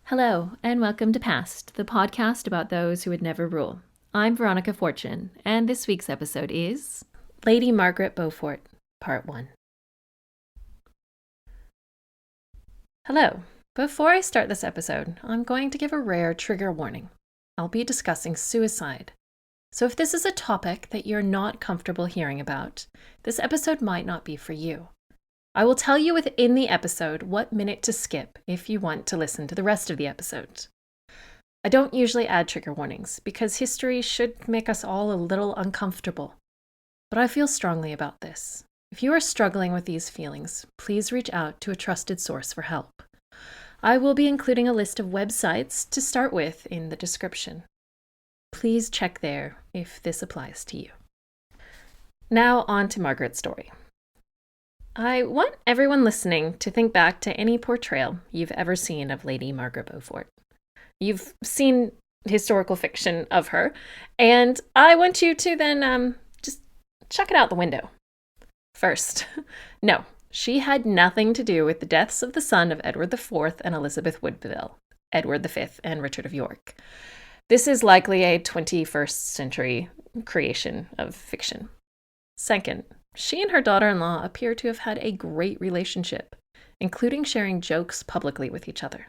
Hello, and welcome to Past, the podcast about those who would never rule. I'm Veronica Fortune, and this week's episode is Lady Margaret Beaufort, Part 1. Hello. Before I start this episode, I'm going to give a rare trigger warning. I'll be discussing suicide. So if this is a topic that you're not comfortable hearing about, this episode might not be for you. I will tell you within the episode what minute to skip if you want to listen to the rest of the episode. I don't usually add trigger warnings because history should make us all a little uncomfortable. But I feel strongly about this. If you are struggling with these feelings, please reach out to a trusted source for help. I will be including a list of websites to start with in the description. Please check there if this applies to you. Now on to Margaret's story. I want everyone listening to think back to any portrayal you've ever seen of Lady Margaret Beaufort. You've seen historical fiction of her, and I want you to then just chuck it out the window. First, no, she had nothing to do with the deaths of the son of Edward IV and Elizabeth Woodville, Edward V and Richard of York. This is likely a 21st century creation of fiction. Second, she and her daughter-in-law appear to have had a great relationship, including sharing jokes publicly with each other.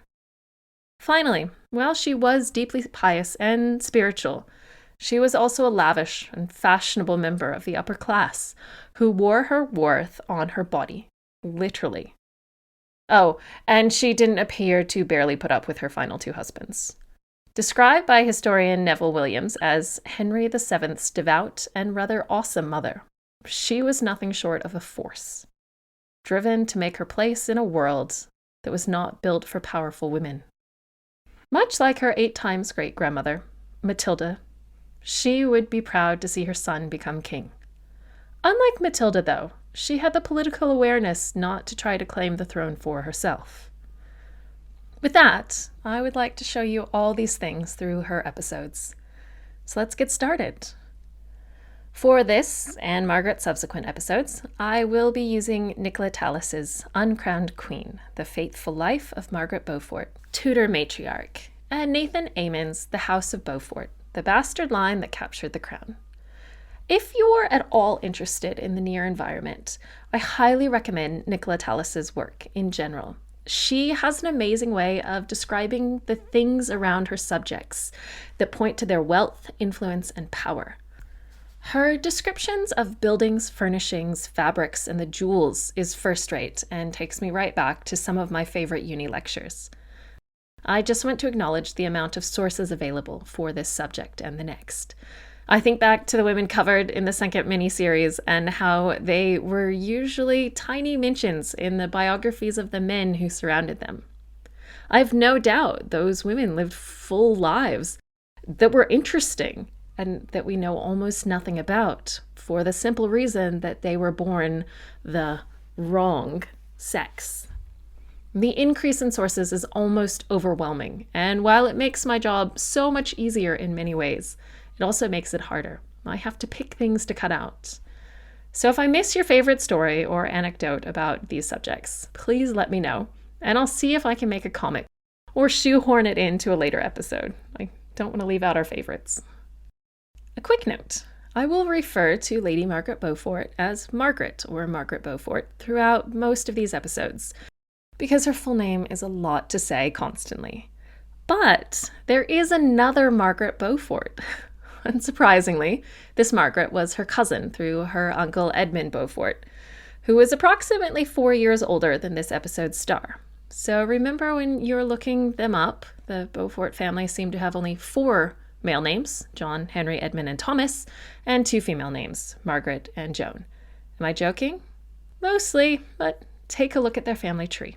Finally, while she was deeply pious and spiritual, she was also a lavish and fashionable member of the upper class who wore her worth on her body, literally. Oh, and she didn't appear to barely put up with her final two husbands. Described by historian Neville Williams as Henry VII's devout and rather awesome mother, she was nothing short of a force, driven to make her place in a world that was not built for powerful women. Much like her 8 times great-grandmother, Matilda, she would be proud to see her son become king. Unlike Matilda, though, she had the political awareness not to try to claim the throne for herself. With that, I would like to show you all these things through her episodes. So let's get started. For this, and Margaret's subsequent episodes, I will be using Nicola Tallis's Uncrowned Queen, The Faithful Life of Margaret Beaufort, Tudor Matriarch, and Nathan Amon's The House of Beaufort, The Bastard Line That Captured the Crown. If you're at all interested in the near environment, I highly recommend Nicola Tallis's work in general. She has an amazing way of describing the things around her subjects that point to their wealth, influence, and power. Her descriptions of buildings, furnishings, fabrics, and the jewels is first-rate and takes me right back to some of my favorite uni lectures. I just want to acknowledge the amount of sources available for this subject and the next. I think back to the women covered in the second miniseries and how they were usually tiny mentions in the biographies of the men who surrounded them. I have no doubt those women lived full lives that were interesting and that we know almost nothing about, for the simple reason that they were born the wrong sex. The increase in sources is almost overwhelming, and while it makes my job so much easier in many ways, it also makes it harder. I have to pick things to cut out. So if I miss your favorite story or anecdote about these subjects, please let me know, and I'll see if I can make a comic or shoehorn it into a later episode. I don't want to leave out our favorites. A quick note, I will refer to Lady Margaret Beaufort as Margaret or Margaret Beaufort throughout most of these episodes, because her full name is a lot to say constantly. But there is another Margaret Beaufort. Unsurprisingly, this Margaret was her cousin through her uncle Edmund Beaufort, who was approximately 4 years older than this episode's star. So remember when you're looking them up, the Beaufort family seemed to have only 4 male names, John, Henry, Edmund, and Thomas, and 2 female names, Margaret and Joan. Am I joking? Mostly, but take a look at their family tree.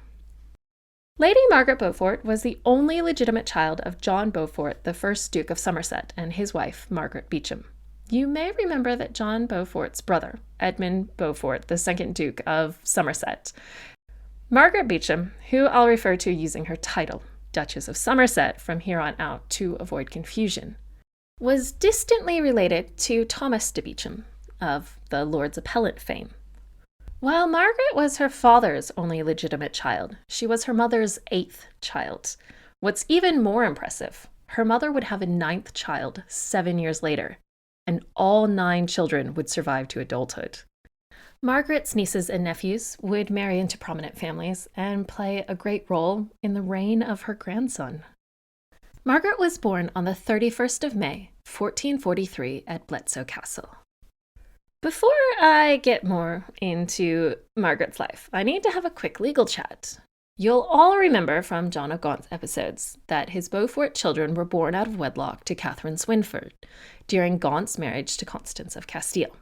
Lady Margaret Beaufort was the only legitimate child of John Beaufort, the 1st Duke of Somerset, and his wife, Margaret Beauchamp. You may remember that John Beaufort's brother, Edmund Beaufort, the 2nd Duke of Somerset. Margaret Beauchamp, who I'll refer to using her title, Duchess of Somerset, from here on out to avoid confusion, was distantly related to Thomas de Beauchamp of the Lord's Appellant fame. While Margaret was her father's only legitimate child, she was her mother's 8th child. What's even more impressive, her mother would have a 9th child 7 years later, and all 9 children would survive to adulthood. Margaret's nieces and nephews would marry into prominent families and play a great role in the reign of her grandson. Margaret was born on the 31st of May, 1443 at Bletsoe Castle. Before I get more into Margaret's life, I need to have a quick legal chat. You'll all remember from John of Gaunt's episodes that his Beaufort children were born out of wedlock to Catherine Swynford during Gaunt's marriage to Constance of Castile.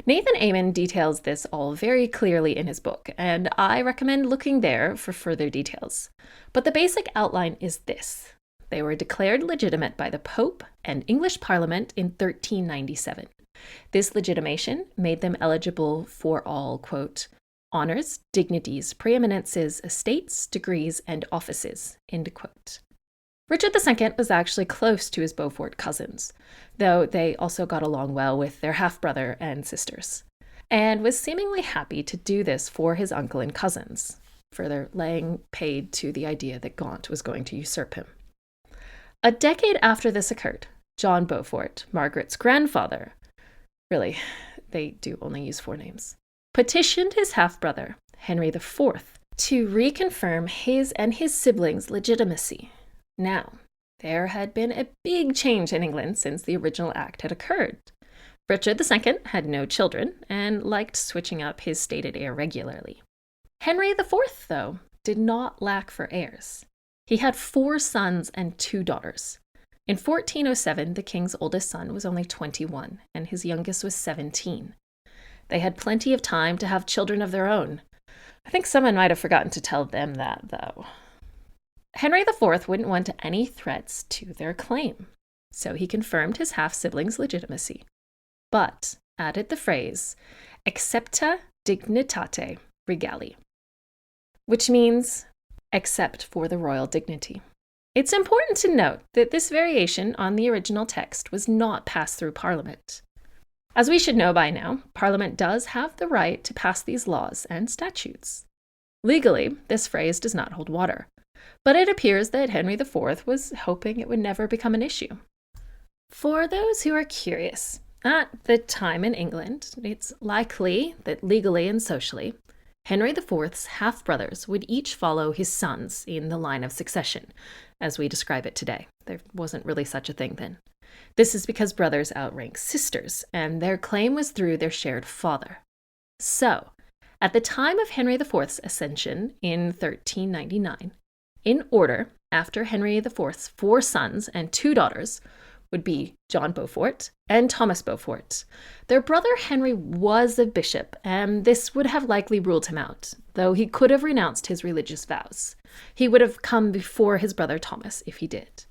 Nathan Amon details this all very clearly in his book, and I recommend looking there for further details. But the basic outline is this. They were declared legitimate by the Pope and English Parliament in 1397. This legitimation made them eligible for all, quote, honours, dignities, preeminences, estates, degrees, and offices, end quote. Richard II was actually close to his Beaufort cousins, though they also got along well with their half-brother and sisters, and was seemingly happy to do this for his uncle and cousins, further laying paid to the idea that Gaunt was going to usurp him. A decade after this occurred, John Beaufort, Margaret's grandfather, really, they do only use 4 names, petitioned his half-brother, Henry IV, to reconfirm his and his siblings' legitimacy. Now, there had been a big change in England since the original act had occurred. Richard II had no children and liked switching up his stated heir regularly. Henry IV, though, did not lack for heirs. He had 4 sons and 2 daughters. In 1407, the king's oldest son was only 21, and his youngest was 17. They had plenty of time to have children of their own. I think someone might have forgotten to tell them that, though. Henry IV wouldn't want any threats to their claim, so he confirmed his half-siblings' legitimacy, but added the phrase, excepta dignitate regali, which means except for the royal dignity. It's important to note that this variation on the original text was not passed through Parliament. As we should know by now, Parliament does have the right to pass these laws and statutes. Legally, this phrase does not hold water, but it appears that Henry IV was hoping it would never become an issue. For those who are curious, at the time in England, it's likely that legally and socially, Henry IV's half-brothers would each follow his sons in the line of succession, as we describe it today. There wasn't really such a thing then. This is because brothers outrank sisters, and their claim was through their shared father. So, at the time of Henry IV's ascension in 1399, in order, after Henry IV's 4 sons and 2 daughters, would be John Beaufort and Thomas Beaufort. Their brother Henry was a bishop, and this would have likely ruled him out, though he could have renounced his religious vows. He would have come before his brother Thomas if he did.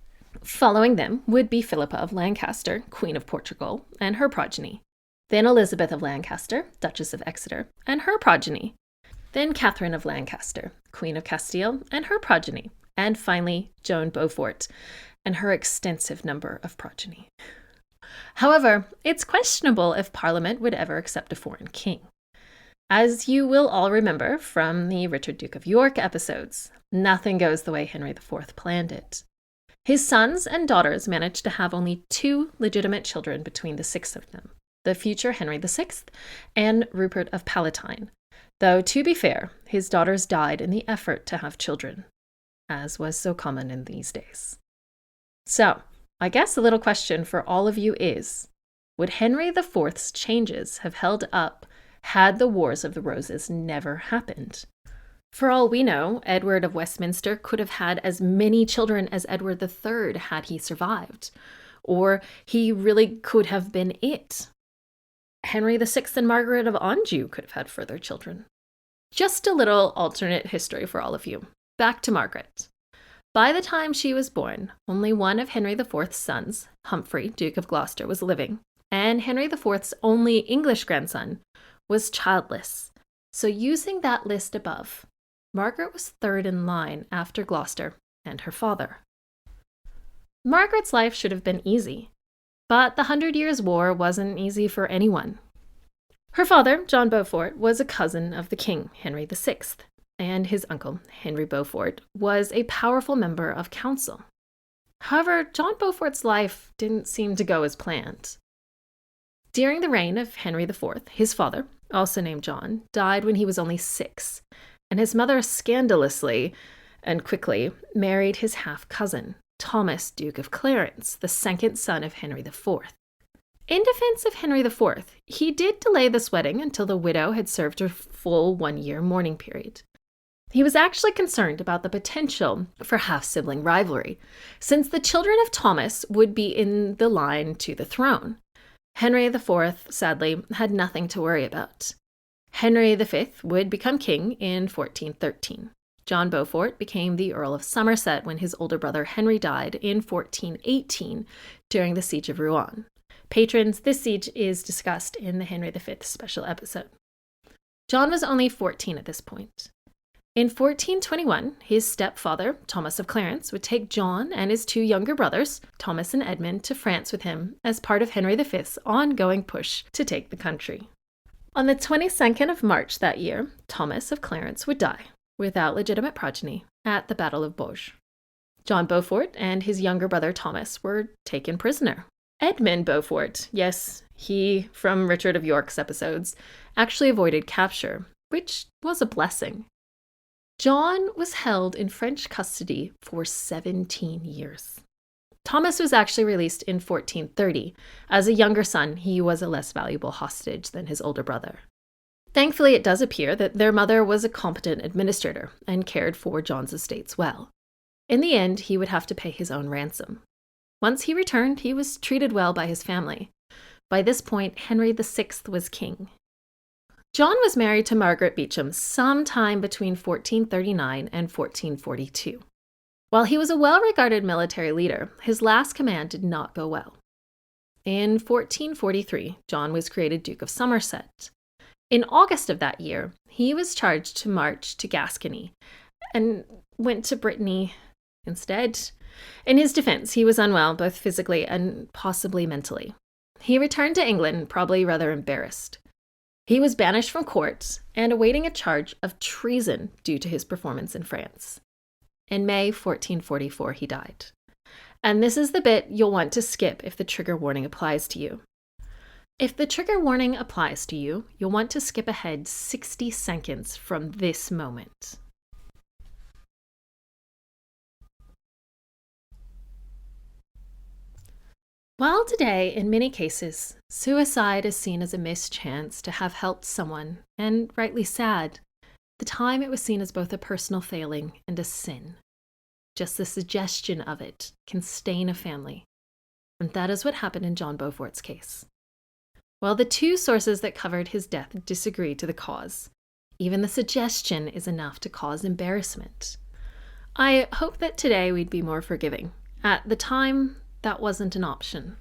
Following them would be Philippa of Lancaster, Queen of Portugal, and her progeny. Then Elizabeth of Lancaster, Duchess of Exeter, and her progeny. Then Catherine of Lancaster, Queen of Castile, and her progeny. And finally, Joan Beaufort, and her extensive number of progeny. However, it's questionable if Parliament would ever accept a foreign king. As you will all remember from the Richard Duke of York episodes, nothing goes the way Henry IV planned it. His sons and daughters managed to have only 2 legitimate children between the 6 of them, the future Henry VI and Rupert of Palatine, though, to be fair, his daughters died in the effort to have children, as was so common in these days. So, I guess a little question for all of you is, would Henry IV's changes have held up had the Wars of the Roses never happened? For all we know, Edward of Westminster could have had as many children as Edward III had he survived, or he really could have been it. Henry VI and Margaret of Anjou could have had further children. Just a little alternate history for all of you. Back to Margaret. By the time she was born, only one of Henry IV's sons, Humphrey, Duke of Gloucester, was living, and Henry IV's only English grandson was childless. So using that list above, Margaret was 3rd in line after Gloucester and her father. Margaret's life should have been easy, but the 100 Years' War wasn't easy for anyone. Her father, John Beaufort, was a cousin of the king, Henry VI, and his uncle, Henry Beaufort, was a powerful member of council. However, John Beaufort's life didn't seem to go as planned. During the reign of Henry IV, his father, also named John, died when he was only 6, and his mother scandalously and quickly married his half-cousin, Thomas, Duke of Clarence, the second son of Henry IV. In defense of Henry IV, he did delay this wedding until the widow had served her full 1-year mourning period. He was actually concerned about the potential for half-sibling rivalry, since the children of Thomas would be in the line to the throne. Henry IV, sadly, had nothing to worry about. Henry V would become king in 1413. John Beaufort became the Earl of Somerset when his older brother Henry died in 1418 during the Siege of Rouen. Patrons, this siege is discussed in the Henry V special episode. John was only 14 at this point. In 1421, his stepfather, Thomas of Clarence, would take John and his 2 younger brothers, Thomas and Edmund, to France with him as part of Henry V's ongoing push to take the country. On the 22nd of March that year, Thomas of Clarence would die, without legitimate progeny, at the Battle of Bourges. John Beaufort and his younger brother Thomas were taken prisoner. Edmund Beaufort, yes, he from Richard of York's episodes, actually avoided capture, which was a blessing. John was held in French custody for 17 years. Thomas was actually released in 1430. As a younger son, he was a less valuable hostage than his older brother. Thankfully, it does appear that their mother was a competent administrator and cared for John's estates well. In the end, he would have to pay his own ransom. Once he returned, he was treated well by his family. By this point, Henry VI was king. John was married to Margaret Beaufort sometime between 1439 and 1442. While he was a well-regarded military leader, his last command did not go well. In 1443, John was created Duke of Somerset. In August of that year, he was charged to march to Gascony and went to Brittany instead. In his defense, he was unwell both physically and possibly mentally. He returned to England, probably rather embarrassed. He was banished from court and awaiting a charge of treason due to his performance in France. In May 1444, he died. And this is the bit you'll want to skip if the trigger warning applies to you. If the trigger warning applies to you, you'll want to skip ahead 60 seconds from this moment. While today, in many cases, suicide is seen as a missed chance to have helped someone, and rightly sad, at the time it was seen as both a personal failing and a sin. Just the suggestion of it can stain a family, and that is what happened in John Beaufort's case. While the 2 sources that covered his death disagree to the cause, even the suggestion is enough to cause embarrassment. I hope that today we'd be more forgiving. At the time, that wasn't an option.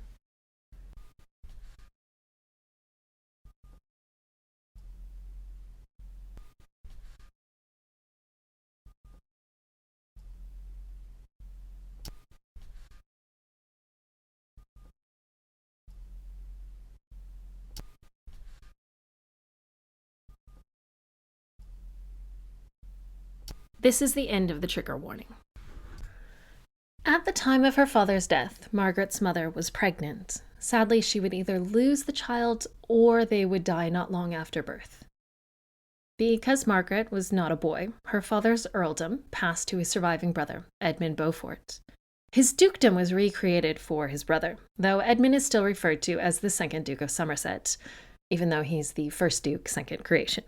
This is the end of the trigger warning. At the time of her father's death, Margaret's mother was pregnant. Sadly, she would either lose the child or they would die not long after birth. Because Margaret was not a boy, her father's earldom passed to his surviving brother, Edmund Beaufort. His dukedom was recreated for his brother, though Edmund is still referred to as the second Duke of Somerset, even though he's the first Duke, second creation.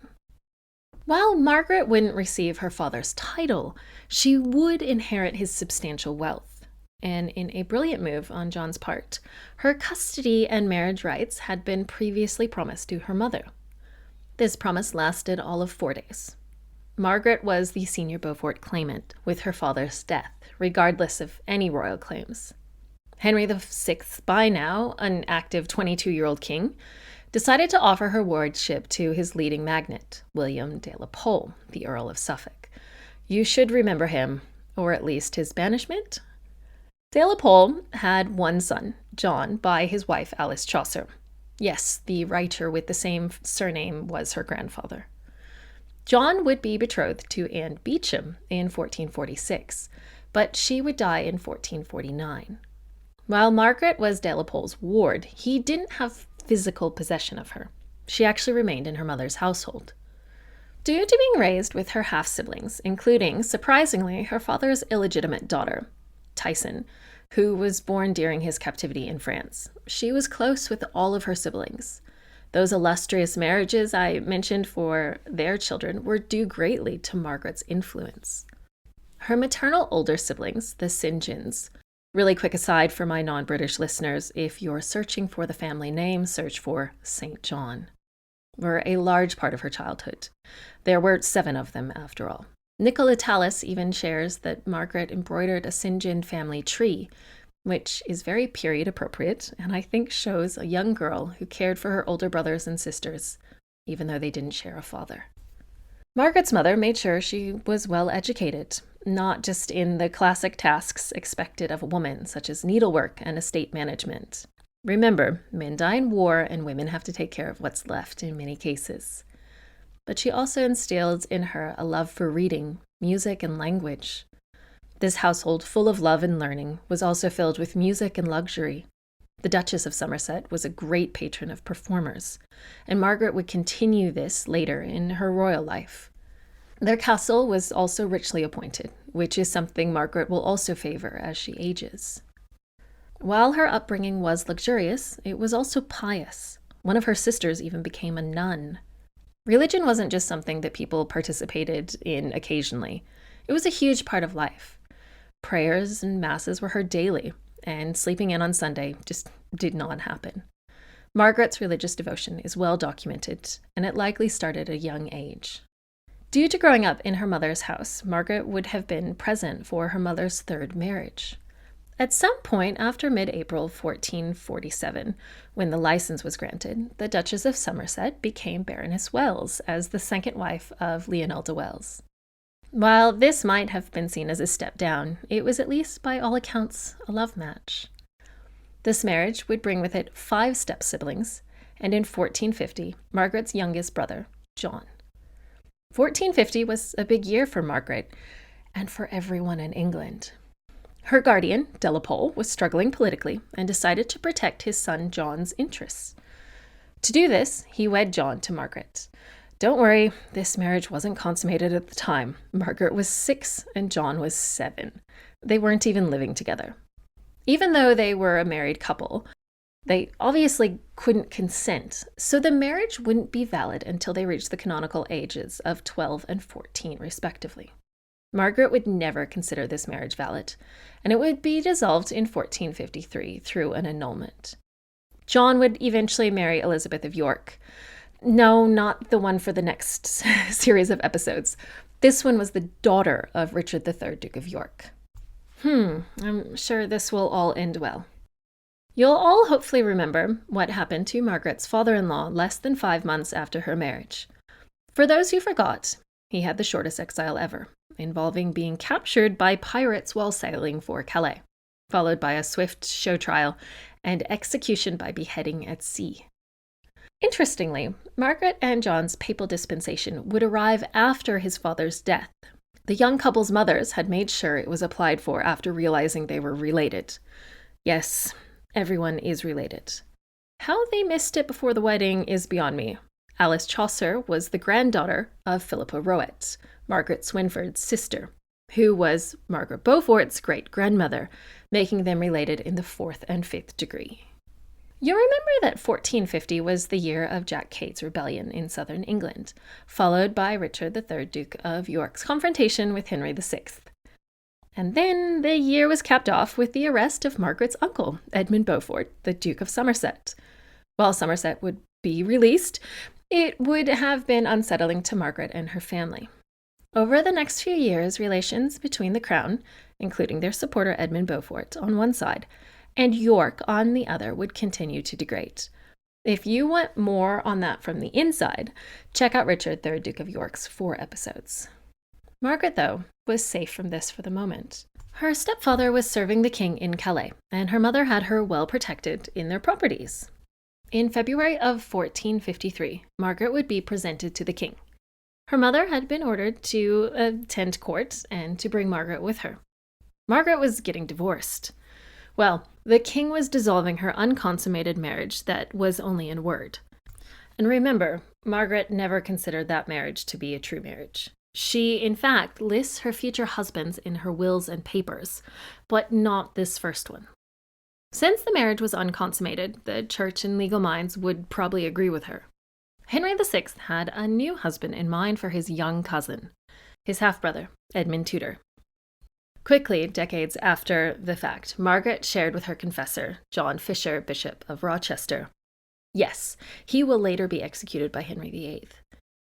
While Margaret wouldn't receive her father's title, she would inherit his substantial wealth. And in a brilliant move on John's part, her custody and marriage rights had been previously promised to her mother. This promise lasted all of 4 days. Margaret was the senior Beaufort claimant with her father's death, regardless of any royal claims. Henry VI, by now an active 22-year-old king, decided to offer her wardship to his leading magnate, William de la Pole, the Earl of Suffolk. You should remember him, or at least his banishment. De la Pole had one son, John, by his wife Alice Chaucer. Yes, the writer with the same surname was her grandfather. John would be betrothed to Anne Beauchamp in 1446, but she would die in 1449. While Margaret was de la Pole's ward, he didn't have physical possession of her. She actually remained in her mother's household. Due to being raised with her half-siblings, including, surprisingly, her father's illegitimate daughter, Tyson, who was born during his captivity in France, she was close with all of her siblings. Those illustrious marriages I mentioned for their children were due greatly to Margaret's influence. Her maternal older siblings, the St. Johns, really quick aside for my non-British listeners, if you're searching for the family name, search for St. John, were a large part of her childhood. There were 7 of them, after all. Nicola Tallis even shares that Margaret embroidered a St. John family tree, which is very period appropriate, and I think shows a young girl who cared for her older brothers and sisters, even though they didn't share a father. Margaret's mother made sure she was well educated, not just in the classic tasks expected of a woman, such as needlework and estate management. Remember, men die in war and women have to take care of what's left in many cases. But she also instilled in her a love for reading, music, and language. This household, full of love and learning, was also filled with music and luxury. The Duchess of Somerset was a great patron of performers, and Margaret would continue this later in her royal life. Their castle was also richly appointed, which is something Margaret will also favor as she ages. While her upbringing was luxurious, it was also pious. One of her sisters even became a nun. Religion wasn't just something that people participated in occasionally. It was a huge part of life. Prayers and masses were heard daily, and sleeping in on Sunday just did not happen. Margaret's religious devotion is well documented, and it likely started at a young age. Due to growing up in her mother's house, Margaret would have been present for her mother's 3rd marriage. At some point after mid-April 1447, when the license was granted, the Duchess of Somerset became Baroness Wells as the 2nd wife of Lionel de Wells. While this might have been seen as a step down, it was at least, by all accounts, a love match. This marriage would bring with it 5 step-siblings, and in 1450, Margaret's youngest brother, John. 1450 was a big year for Margaret, and for everyone in England. Her guardian, de la Pole, was struggling politically and decided to protect his son John's interests. To do this, he wed John to Margaret. Don't worry, this marriage wasn't consummated at the time. Margaret was 6 and John was 7. They weren't even living together. Even though they were a married couple, they obviously couldn't consent, so the marriage wouldn't be valid until they reached the canonical ages of 12 and 14, respectively. Margaret would never consider this marriage valid, and it would be dissolved in 1453 through an annulment. John would eventually marry Elizabeth of York. No, not the one for the next series of episodes. This one was the daughter of Richard III, Duke of York. I'm sure this will all end well. You'll all hopefully remember what happened to Margaret's father-in-law less than 5 months after her marriage. For those who forgot, he had the shortest exile ever, involving being captured by pirates while sailing for Calais, followed by a swift show trial and execution by beheading at sea. Interestingly, Margaret and John's papal dispensation would arrive after his father's death. The young couple's mothers had made sure it was applied for after realizing they were related. Yes, everyone is related. How they missed it before the wedding is beyond me. Alice Chaucer was the granddaughter of Philippa Rowett, Margaret Swynford's sister, who was Margaret Beaufort's great-grandmother, making them related in the 4th and 5th degree. You'll remember that 1450 was the year of Jack Cade's rebellion in southern England, followed by Richard III, Duke of York's confrontation with Henry VI. And then the year was capped off with the arrest of Margaret's uncle, Edmund Beaufort, the Duke of Somerset. While Somerset would be released, it would have been unsettling to Margaret and her family. Over the next few years, relations between the Crown, including their supporter Edmund Beaufort on one side, and York on the other, would continue to degrade. If you want more on that from the inside, check out Richard III, Duke of York's 4 episodes. Margaret, though, was safe from this for the moment. Her stepfather was serving the king in Calais, and her mother had her well protected in their properties. In February of 1453, Margaret would be presented to the king. Her mother had been ordered to attend court and to bring Margaret with her. Margaret was getting divorced. Well, the king was dissolving her unconsummated marriage that was only in word. And remember, Margaret never considered that marriage to be a true marriage. She, in fact, lists her future husbands in her wills and papers, but not this first one. Since the marriage was unconsummated, the church and legal minds would probably agree with her. Henry VI had a new husband in mind for his young cousin, his half-brother, Edmund Tudor. Quickly, decades after the fact, Margaret shared with her confessor, John Fisher, Bishop of Rochester, yes, he will later be executed by Henry VIII,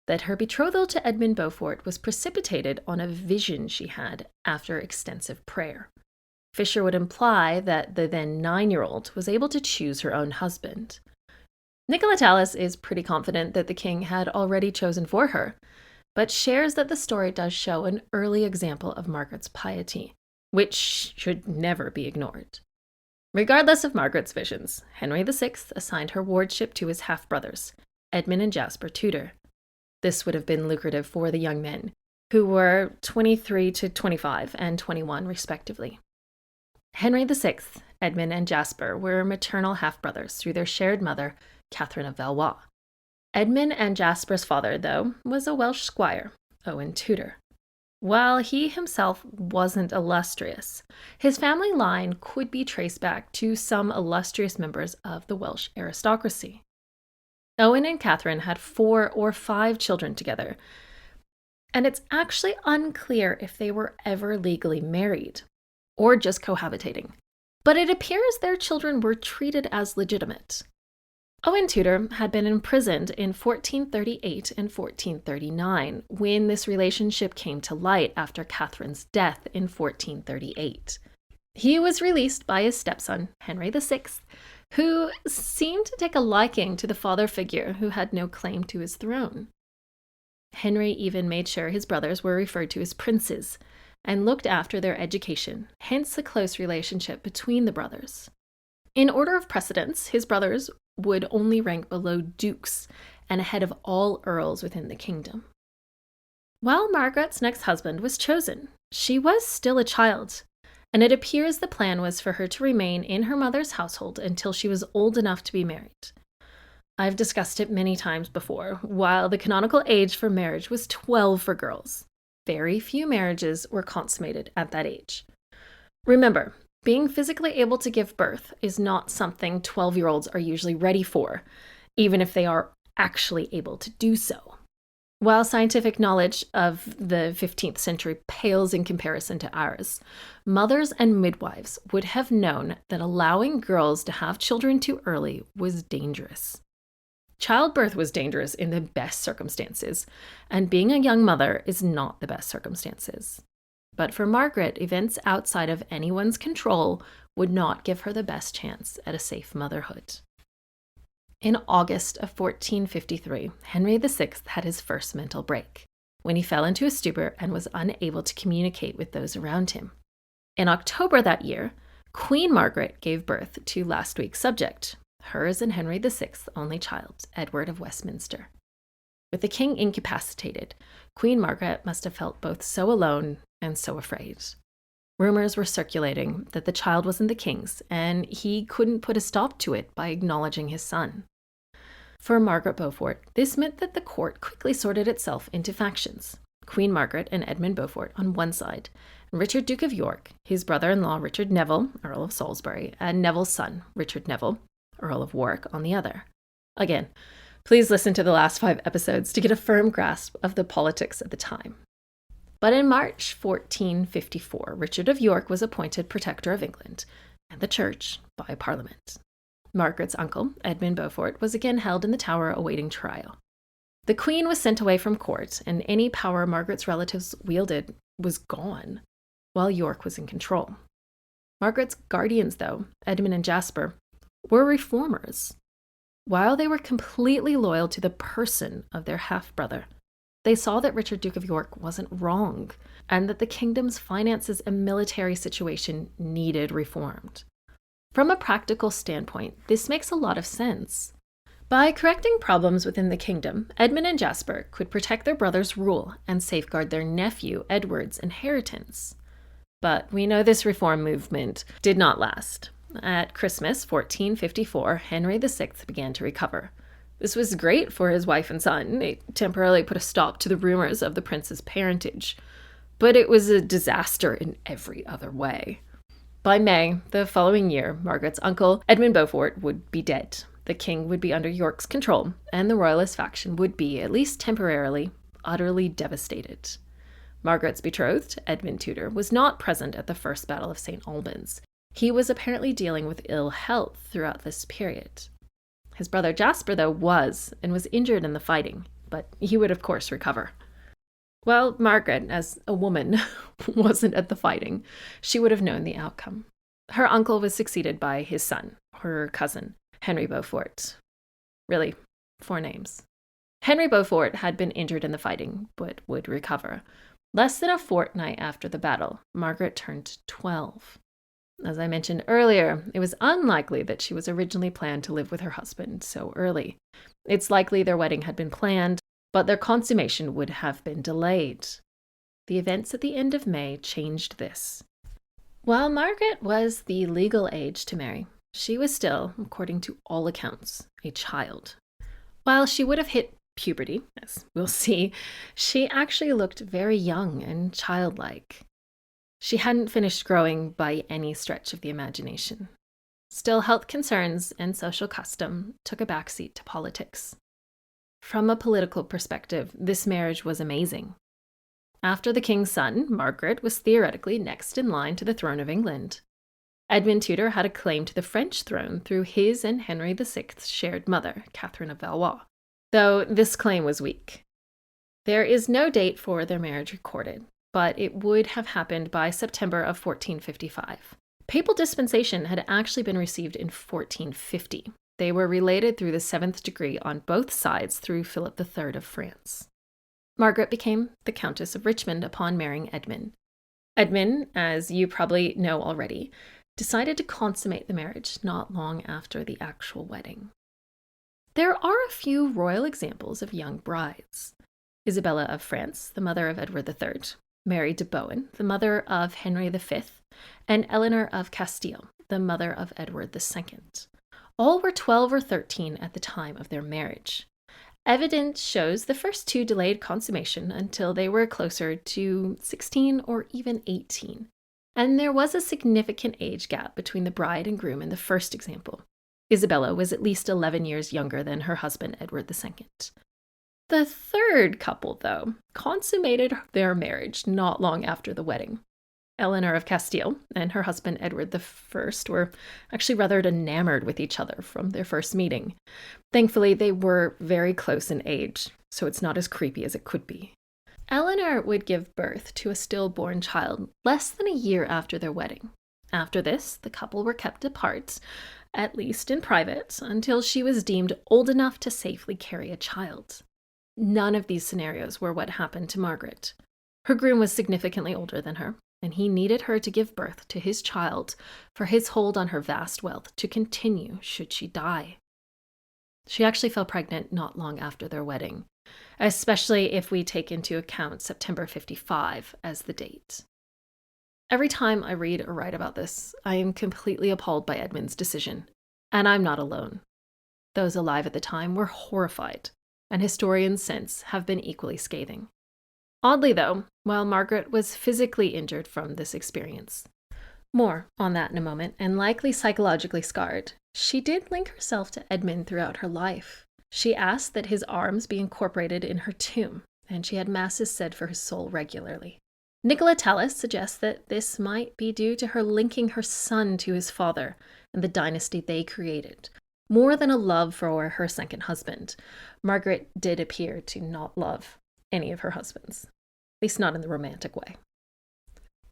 that her betrothal to Edmund Beaufort was precipitated on a vision she had after extensive prayer. Fisher would imply that the then 9-year-old was able to choose her own husband. Nicola Tallis is pretty confident that the king had already chosen for her, but shares that the story does show an early example of Margaret's piety, which should never be ignored. Regardless of Margaret's visions, Henry VI assigned her wardship to his half-brothers, Edmund and Jasper Tudor. This would have been lucrative for the young men, who were 23 to 25 and 21 respectively. Henry VI, Edmund and Jasper were maternal half-brothers through their shared mother, Catherine of Valois. Edmund and Jasper's father, though, was a Welsh squire, Owen Tudor. While he himself wasn't illustrious, his family line could be traced back to some illustrious members of the Welsh aristocracy. Owen and Catherine had 4 or 5 children together, and it's actually unclear if they were ever legally married or just cohabitating, but it appears their children were treated as legitimate. Owen Tudor had been imprisoned in 1438 and 1439 when this relationship came to light after Catherine's death in 1438. He was released by his stepson, Henry VI, who seemed to take a liking to the father figure who had no claim to his throne. Henry even made sure his brothers were referred to as princes and looked after their education, hence the close relationship between the brothers. In order of precedence, his brothers would only rank below dukes and ahead of all earls within the kingdom. While Margaret's next husband was chosen, she was still a child, and it appears the plan was for her to remain in her mother's household until she was old enough to be married. I've discussed it many times before. While the canonical age for marriage was 12 for girls, very few marriages were consummated at that age. Remember, being physically able to give birth is not something 12-year-olds are usually ready for, even if they are actually able to do so. While scientific knowledge of the 15th century pales in comparison to ours, mothers and midwives would have known that allowing girls to have children too early was dangerous. Childbirth was dangerous in the best circumstances, and being a young mother is not the best circumstances. But for Margaret, events outside of anyone's control would not give her the best chance at a safe motherhood. In August of 1453, Henry VI had his first mental break, when he fell into a stupor and was unable to communicate with those around him. In October that year, Queen Margaret gave birth to last week's subject, hers and Henry VI's only child, Edward of Westminster. With the king incapacitated, Queen Margaret must have felt both so alone and so afraid. Rumors were circulating that the child wasn't the king's, and he couldn't put a stop to it by acknowledging his son. For Margaret Beaufort, this meant that the court quickly sorted itself into factions. Queen Margaret and Edmund Beaufort on one side, and Richard, Duke of York, his brother-in-law Richard Neville, Earl of Salisbury, and Neville's son, Richard Neville, Earl of Warwick, on the other. Again, please listen to the last 5 episodes to get a firm grasp of the politics at the time. But in March 1454, Richard of York was appointed Protector of England and the Church by Parliament. Margaret's uncle, Edmund Beaufort, was again held in the Tower awaiting trial. The Queen was sent away from court, and any power Margaret's relatives wielded was gone, while York was in control. Margaret's guardians, though, Edmund and Jasper, were reformers. While they were completely loyal to the person of their half-brother, they saw that Richard, Duke of York, wasn't wrong, and that the kingdom's finances and military situation needed reformed. From a practical standpoint, this makes a lot of sense. By correcting problems within the kingdom, Edmund and Jasper could protect their brother's rule and safeguard their nephew Edward's inheritance. But we know this reform movement did not last. At Christmas 1454, Henry VI began to recover. This was great for his wife and son. It temporarily put a stop to the rumors of the prince's parentage. But it was a disaster in every other way. By May, the following year, Margaret's uncle, Edmund Beaufort, would be dead. The king would be under York's control, and the royalist faction would be, at least temporarily, utterly devastated. Margaret's betrothed, Edmund Tudor, was not present at the First Battle of St. Albans. He was apparently dealing with ill health throughout this period. His brother Jasper, though, was injured in the fighting, but he would, of course, recover. While Margaret, as a woman, wasn't at the fighting, she would have known the outcome. Her uncle was succeeded by his son, her cousin, Henry Beaufort. Really, 4 names. Henry Beaufort had been injured in the fighting, but would recover. Less than a fortnight after the battle, Margaret turned 12. As I mentioned earlier, it was unlikely that she was originally planned to live with her husband so early. It's likely their wedding had been planned, but their consummation would have been delayed. The events at the end of May changed this. While Margaret was the legal age to marry, she was still, according to all accounts, a child. While she would have hit puberty, as we'll see, she actually looked very young and childlike. She hadn't finished growing by any stretch of the imagination. Still, health concerns and social custom took a backseat to politics. From a political perspective, this marriage was amazing. After the king's son, Margaret was theoretically next in line to the throne of England. Edmund Tudor had a claim to the French throne through his and Henry VI's shared mother, Catherine of Valois, though this claim was weak. There is no date for their marriage recorded, but it would have happened by September of 1455. Papal dispensation had actually been received in 1450. They were related through the 7th degree on both sides through Philip III of France. Margaret became the Countess of Richmond upon marrying Edmund. Edmund, as you probably know already, decided to consummate the marriage not long after the actual wedding. There are a few royal examples of young brides. Isabella of France, the mother of Edward III, Mary de Bohun, the mother of Henry V, and Eleanor of Castile, the mother of Edward II. All were 12 or 13 at the time of their marriage. Evidence shows the first 2 delayed consummation until they were closer to 16 or even 18. And there was a significant age gap between the bride and groom in the first example. Isabella was at least 11 years younger than her husband, Edward II. The third couple, though, consummated their marriage not long after the wedding. Eleanor of Castile and her husband, Edward I, were actually rather enamored with each other from their first meeting. Thankfully, they were very close in age, so it's not as creepy as it could be. Eleanor would give birth to a stillborn child less than a year after their wedding. After this, the couple were kept apart, at least in private, until she was deemed old enough to safely carry a child. None of these scenarios were what happened to Margaret. Her groom was significantly older than her, and he needed her to give birth to his child for his hold on her vast wealth to continue should she die. She actually fell pregnant not long after their wedding, especially if we take into account September 55 as the date. Every time I read or write about this, I am completely appalled by Edmund's decision, and I'm not alone. Those alive at the time were horrified, and historians since have been equally scathing. Oddly, though, while Margaret was physically injured from this experience, more on that in a moment, and likely psychologically scarred, she did link herself to Edmund throughout her life. She asked that his arms be incorporated in her tomb, and she had masses said for his soul regularly. Nicola Tallis suggests that this might be due to her linking her son to his father and the dynasty they created, more than a love for her second husband. Margaret did appear to not love any of her husbands, at least not in the romantic way.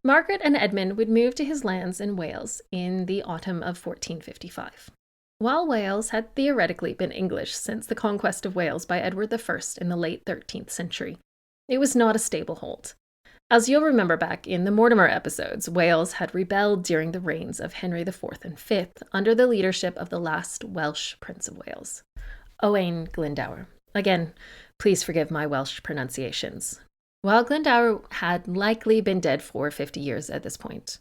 Margaret and Edmund would move to his lands in Wales in the autumn of 1455. While Wales had theoretically been English since the conquest of Wales by Edward I in the late 13th century, it was not a stable hold. As you'll remember back in the Mortimer episodes, Wales had rebelled during the reigns of Henry IV and V under the leadership of the last Welsh Prince of Wales. Owen Glendower. Again, please forgive my Welsh pronunciations. While Glendower had likely been dead for 50 years at this point,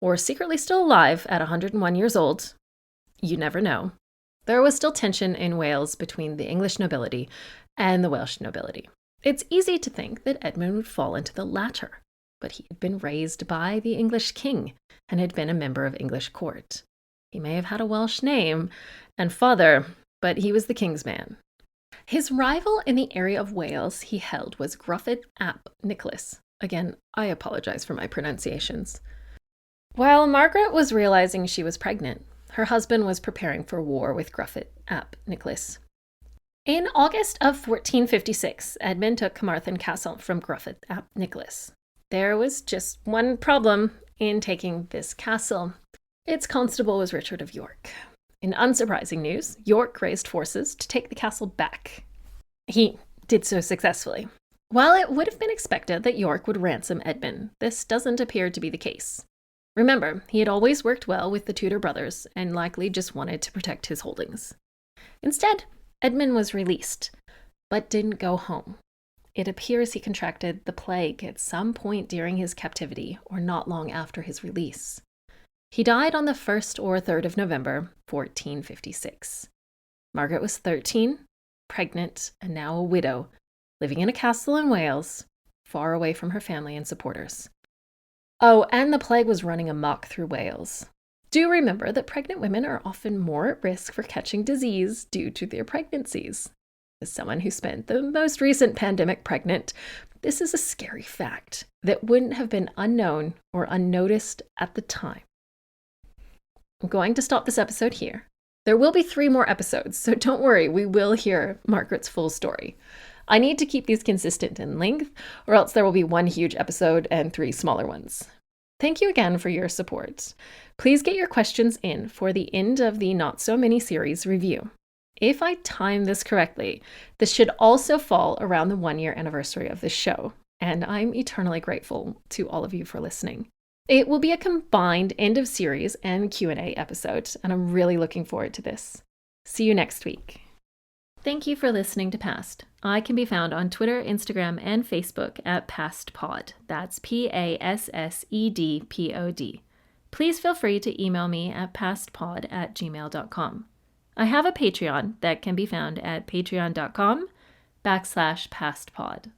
or secretly still alive at 101 years old, you never know, there was still tension in Wales between the English nobility and the Welsh nobility. It's easy to think that Edmund would fall into the latter, but he had been raised by the English king and had been a member of English court. He may have had a Welsh name and father, but he was the king's man. His rival in the area of Wales he held was Gruffydd ap Nicholas. Again, I apologize for my pronunciations. While Margaret was realizing she was pregnant, her husband was preparing for war with Gruffydd ap Nicholas. In August of 1456, Edmund took Carmarthen Castle from Gruffydd ap Nicholas. There was just one problem in taking this castle. Its constable was Richard of York. In unsurprising news, York raised forces to take the castle back. He did so successfully. While it would have been expected that York would ransom Edmund, this doesn't appear to be the case. Remember, he had always worked well with the Tudor brothers and likely just wanted to protect his holdings. Instead, Edmund was released, but didn't go home. It appears he contracted the plague at some point during his captivity or not long after his release. He died on the 1st or 3rd of November, 1456. Margaret was 13, pregnant, and now a widow, living in a castle in Wales, far away from her family and supporters. Oh, and the plague was running amok through Wales. Do remember that pregnant women are often more at risk for catching disease due to their pregnancies. As someone who spent the most recent pandemic pregnant, this is a scary fact that wouldn't have been unknown or unnoticed at the time. I'm going to stop this episode here. There will be 3 more episodes, so don't worry, we will hear Margaret's full story. I need to keep these consistent in length, or else there will be 1 huge episode and 3 smaller ones. Thank you again for your support. Please get your questions in for the end of the Not So Mini series review. If I time this correctly, this should also fall around the 1-year anniversary of this show, and I'm eternally grateful to all of you for listening. It will be a combined end of series and Q&A episode, and I'm really looking forward to this. See you next week. Thank you for listening to Past. I can be found on Twitter, Instagram, and Facebook at PastPod. That's PASSEDPOD. Please feel free to email me at pastpod@gmail.com. I have a Patreon that can be found at patreon.com/pastpod.